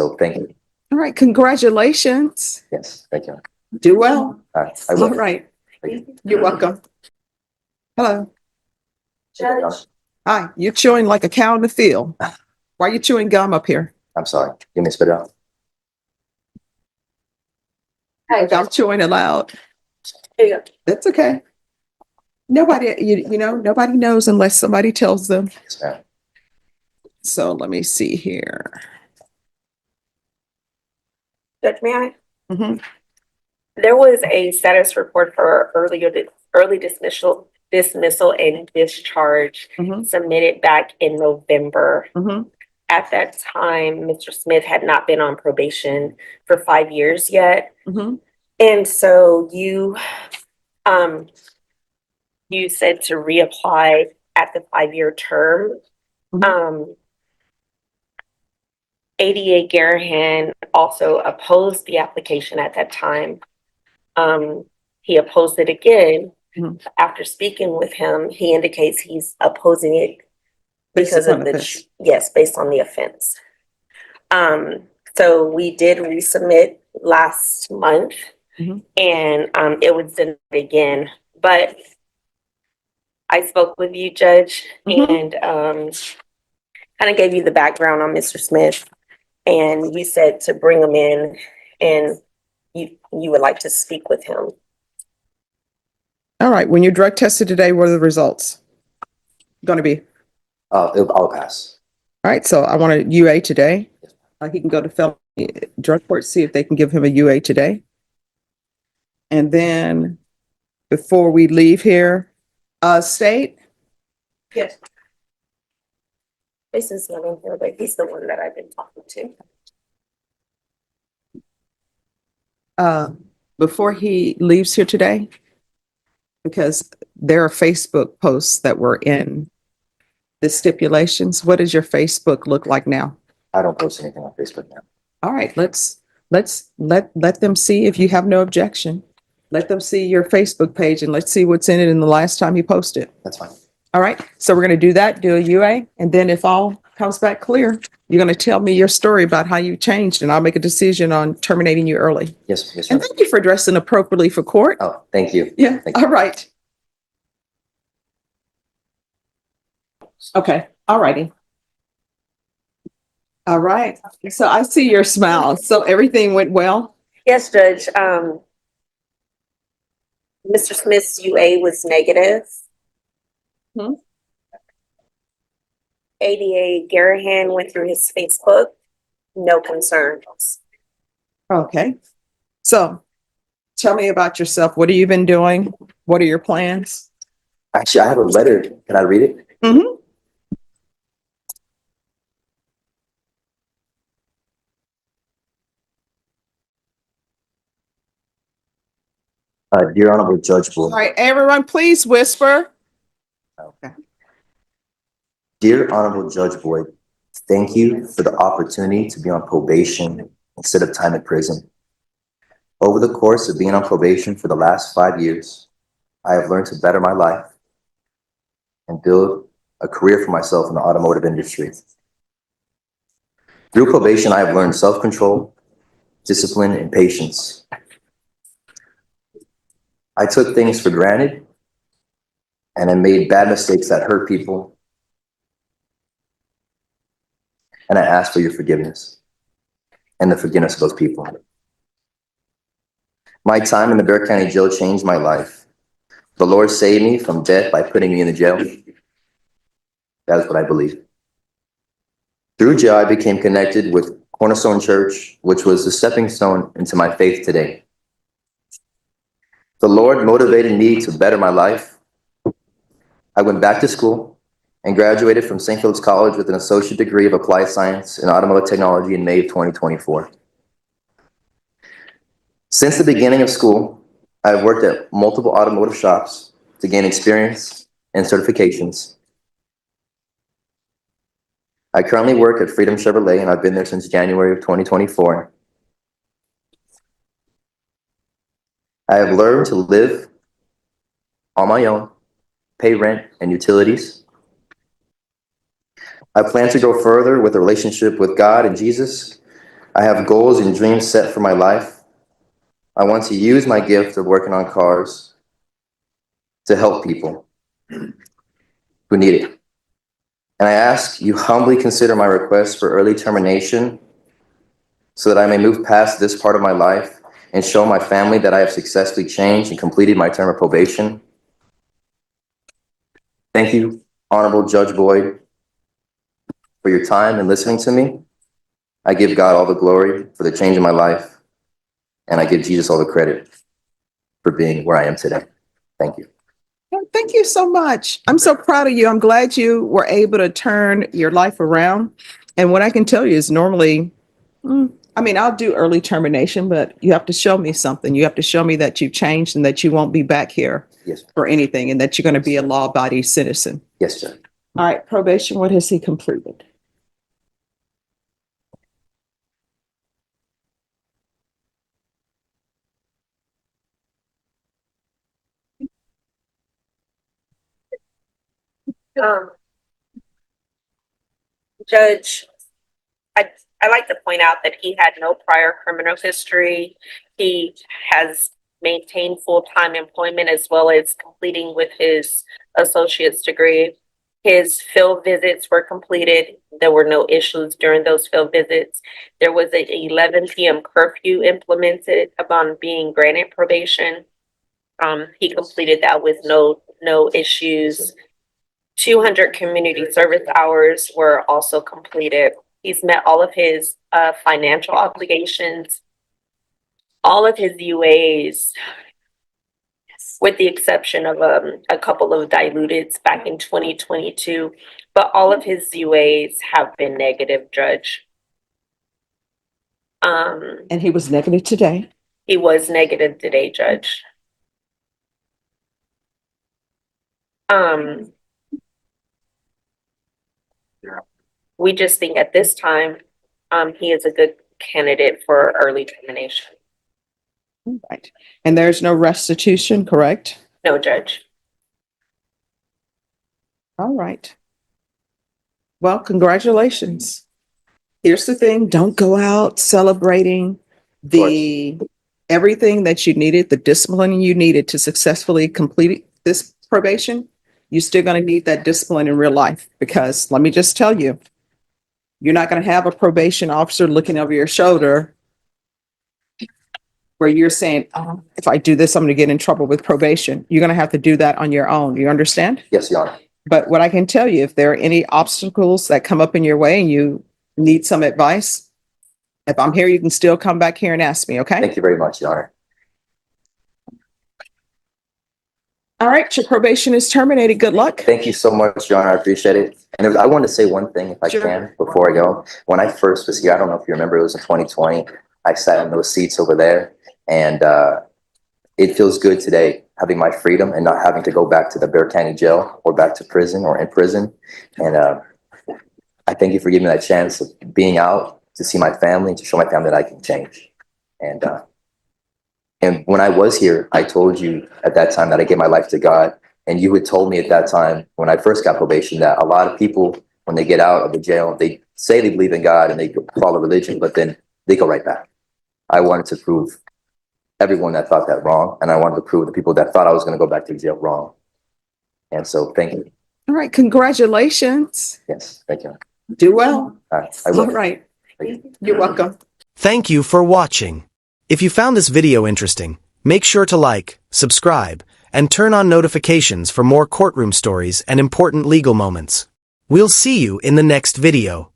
So thank you. All right, congratulations. Yes, thank you. Do well. All right, I will. All right. You're welcome. Hello. Judge. Hi, you're chewing like a cow in the field. Why are you chewing gum up here? I'm sorry. Give me a spit it out. Like I'm chewing it loud. There you go. That's okay. Nobody, you know, nobody knows unless somebody tells them. Yes, ma'am. So let me see here. Judge, may I? Mhm. There was a status report for early dismissal and discharge Mhm. submitted back in November. Mhm. At that time, Mr. Smith had not been on probation for 5 years yet. Mhm. And so you said to reapply at the 5-year term. Mhm. ADA Garahan also opposed the application at that time. He opposed it again. Mhm. After speaking with him, he indicates he's opposing it Based because upon of offense. based on the offense. So we did resubmit last month. Mhm. And it was denied again. But I spoke with you, Judge, Mhm. and kind of gave you the background on Mr. Smith. And you said to bring him in, and you would like to speak with him. All right. When you drug tested today, what are the results going to be? I'll pass. All right. So I want a UA today. He can go to felony drug court, see if they can give him a UA today. And then before we leave here, State. Yes. This is not in here, but he's the one that I've been talking to. Before he leaves here today, because there are Facebook posts that were in the stipulations. What does your Facebook look like now? I don't post anything on Facebook now. All right, let's let them see if you have no objection. Let them see your Facebook page and let's see what's in it in the last time you posted. That's fine. All right, so we're going to do that, do a UA, and then if all comes back clear, you're going to tell me your story about how you changed, and I'll make a decision on terminating you early. Yes, yes, And ma'am. thank you for dressing appropriately for court. Oh, thank you. Yeah, Thank you. all right. Okay, all righty. All right, so I see your smile. So everything went well? Yes, Judge. Mr. Smith's UA was negative. Hmm. ADA Garahan went through his Facebook. No concerns. Okay, so tell me about yourself. What have you been doing? What are your plans? Actually, I have a letter. Can I read it? Mm-hmm. Dear Honorable Judge All Boyd. right, everyone, please whisper. Okay. Dear Honorable Judge Boyd, thank you for the opportunity to be on probation instead of time in prison. Over the course of being on probation for the last 5 years, I have learned to better my life and build a career for myself in the automotive industry. Through probation, I have learned self-control, discipline, and patience. I took things for granted and I made bad mistakes that hurt people. And I ask for your forgiveness and the forgiveness of those people. My time in the Bexar County Jail changed my life. The Lord saved me from death by putting me in the jail. That is what I believe. Through jail, I became connected with Cornerstone Church, which was the stepping stone into my faith today. The Lord motivated me to better my life. I went back to school and graduated from St. Philip's College with an associate degree of applied science in automotive technology in May of 2024. Since the beginning of school, I've worked at multiple automotive shops to gain experience and certifications. I currently work at Freedom Chevrolet, and I've been there since January of 2024. I have learned to live on my own, pay rent and utilities. I plan to go further with a relationship with God and Jesus I have goals and dreams set for my life. I want to use my gift of working on cars to help people who need it. And I ask you humbly consider my request for early termination so that I may move past this part of my life and show my family that I have successfully changed and completed my term of probation. Thank you, Honorable Judge Boyd, for your time and listening to me. I give God all the glory for the change in my life, and I give Jesus all the credit for being where I am today. Thank you. Thank you so much. I'm so proud of you. I'm glad you were able to turn your life around. And what I can tell you is normally, I'll do early termination, but you have to show me something. You have to show me that you've changed and that you won't be back here Yes. for anything and that you're going to be a law-abiding citizen. Yes, sir. All right, probation, what has he completed? Judge, I like to point out that he had no prior criminal history. He has maintained full-time employment as well as completing with his associate's degree. His field visits were completed. There were no issues during those field visits. There was an 11 p.m. curfew implemented upon being granted probation. He completed that with no issues. 200 community service hours were also completed. He's met all of his financial obligations, all of his UAs, with the exception of a couple of diluteds back in 2022. But all of his UAs have been negative, Judge. And he was negative today. He was negative today, Judge. We just think at this time, he is a good candidate for early termination. Right. And there's no restitution, correct? No, Judge. All right. Well, congratulations. Here's the thing, don't go out celebrating everything that you needed, the discipline you needed to successfully complete this probation. You're still going to need that discipline in real life, because let me just tell you, you're not going to have a probation officer looking over your shoulder where you're saying, oh, if I do this, I'm going to get in trouble with probation. You're going to have to do that on your own. You understand? Yes, Your Honor. But what I can tell you, if there are any obstacles that come up in your way and you need some advice, if I'm here, you can still come back here and ask me, okay? Thank you very much, Your Honor. All right, your probation is terminated. Good luck. Thank you so much, Your Honor. I appreciate it. And I want to say one thing, if I Sure. can, before I go. When I first was here, I don't know if you remember, it was in 2020. I sat in those seats over there, and it feels good today having my freedom and not having to go back to the Bexar County jail or back to prison or in prison. And I thank you for giving me that chance of being out to see my family and to show my family that I can change. And when I was here, I told you at that time that I gave my life to God. And you had told me at that time, when I first got probation, that a lot of people, when they get out of the jail, they say they believe in God and they follow religion, but then they go right back. I wanted to prove everyone that thought that wrong. And I wanted to prove the people that thought I was going to go back to jail wrong. And so thank you. All right, congratulations. Yes, thank you. Do well. All right, I will. All right, you're welcome. Thank you for watching. If you found this video interesting, make sure to like, subscribe, and turn on notifications for more courtroom stories and important legal moments. We'll see you in the next video.